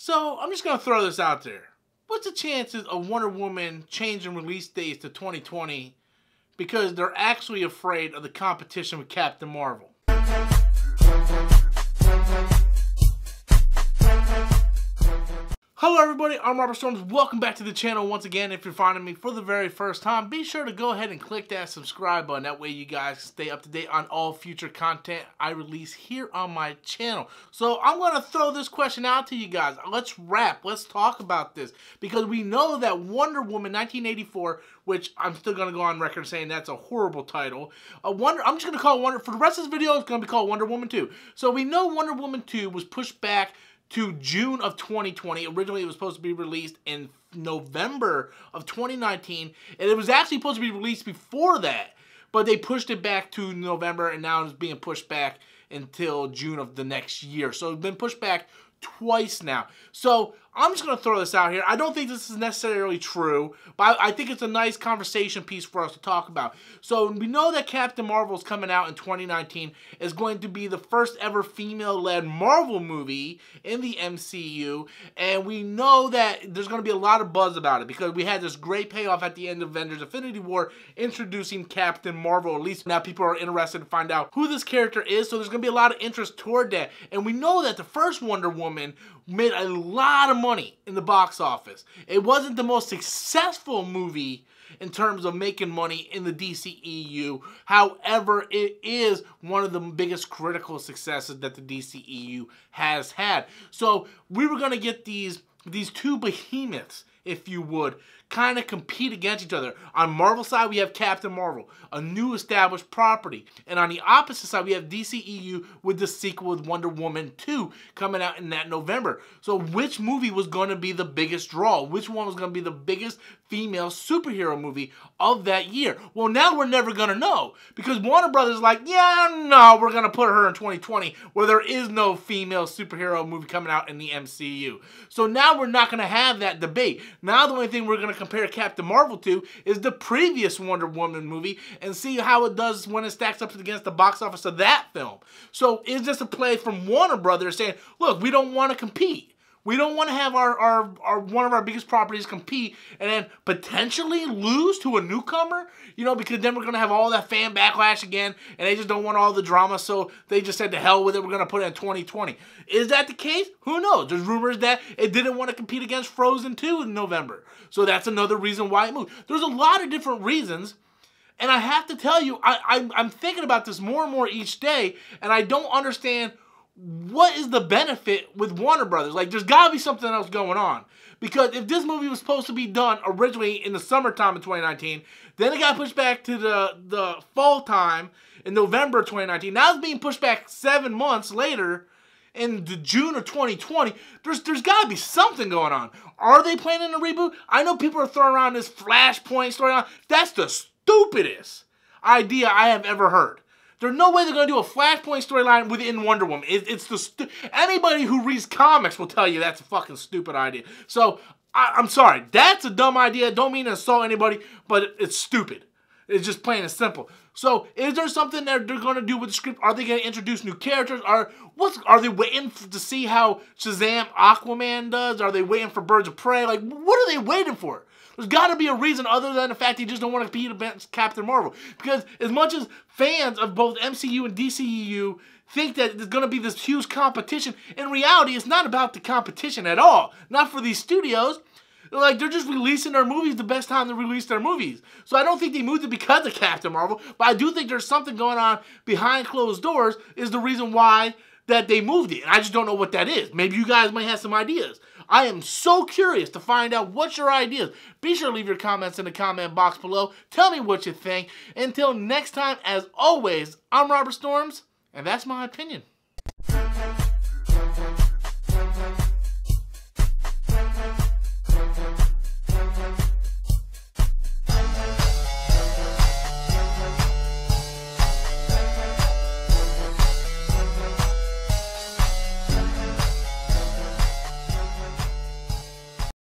So I'm just going to throw this out there. What's the chances of Wonder Woman changing release dates to 2020 because they're actually afraid of the competition with Captain Marvel? Hello everybody, I'm Robert Storms. Welcome back to the channel once again. If you're finding me for the very first time, be sure to go ahead and click that subscribe button. That way you guys stay up to date on all future content I release here on my channel. So I'm going to throw this question out to you guys. Let's talk about this. Because we know that Wonder Woman 1984, which I'm still going to go on record saying that's a horrible title. I'm just going to call it Wonder, for the rest of this video, it's going to be called Wonder Woman 2. So we know Wonder Woman 2 was pushed back to June of 2020. Originally, it was supposed to be released in November of 2019, and it was actually supposed to be released before that, but they pushed it back to November, and now it's being pushed back until June of the next year. So it's been pushed back twice now. So I'm just going to throw this out here. I don't think this is necessarily true, but I think it's a nice conversation piece for us to talk about. So we know that Captain Marvel is coming out in 2019. It's going to be the first ever female-led Marvel movie in the MCU, and we know that there's going to be a lot of buzz about it because we had this great payoff at the end of Avengers Infinity War introducing Captain Marvel. At least now people are interested to find out who this character is, so there's going to be a lot of interest toward that. And we know that the first Wonder Woman made a lot of money in the box office. It wasn't the most successful movie in terms of making money in the DCEU. However, it is one of the biggest critical successes that the DCEU has had. So we were going to get these two behemoths, if you would, kind of compete against each other. On Marvel side, we have Captain Marvel, a new established property. And on the opposite side, we have DCEU with the sequel with Wonder Woman 2 coming out in that November. So which movie was going to be the biggest draw? Which one was going to be the biggest female superhero movie of that year? Well, now we're never going to know because Warner Brothers is like, yeah, no, we're going to put her in 2020 where there is no female superhero movie coming out in the MCU. So now we're not going to have that debate. Now the only thing we're going to compare Captain Marvel to is the previous Wonder Woman movie and see how it does when it stacks up against the box office of that film. So it's just a play from Warner Brothers saying, look, we don't want to compete. We don't want to have our one of our biggest properties compete and then potentially lose to a newcomer, you know, because then we're going to have all that fan backlash again, and they just don't want all the drama, so they just said to hell with it, we're going to put it in 2020. Is that the case? Who knows? There's rumors that it didn't want to compete against Frozen 2 in November, so that's another reason why it moved. There's a lot of different reasons, and I have to tell you, I'm thinking about this more and more each day, and I don't understand what is the benefit with Warner Brothers? Like, there's got to be something else going on. Because if this movie was supposed to be done originally in the summertime of 2019, then it got pushed back to the fall time in November of 2019. Now it's being pushed back 7 months later in the June of 2020. There's got to be something going on. Are they planning a reboot? I know people are throwing around this Flashpoint storyline. That's the stupidest idea I have ever heard. There's no way they're going to do a Flashpoint storyline within Wonder Woman. Anybody who reads comics will tell you that's a fucking stupid idea. So, I'm sorry. That's a dumb idea. Don't mean to insult anybody, but it's stupid. It's just plain and simple. So, is there something that they're going to do with the script? Are they going to introduce new characters? Are they waiting to see how Shazam Aquaman does? Are they waiting for Birds of Prey? Like, what are they waiting for? There's got to be a reason other than the fact they just don't want to compete against Captain Marvel. Because as much as fans of both MCU and DCEU think that there's going to be this huge competition, in reality, it's not about the competition at all. Not for these studios. Like, they're just releasing their movies the best time to release their movies. So I don't think they moved it because of Captain Marvel, but I do think there's something going on behind closed doors is the reason why that they moved it. And I just don't know what that is. Maybe you guys might have some ideas. I am so curious to find out what's your ideas. Be sure to leave your comments in the comment box below. Tell me what you think. Until next time, as always, I'm Robert Storms, and that's my opinion.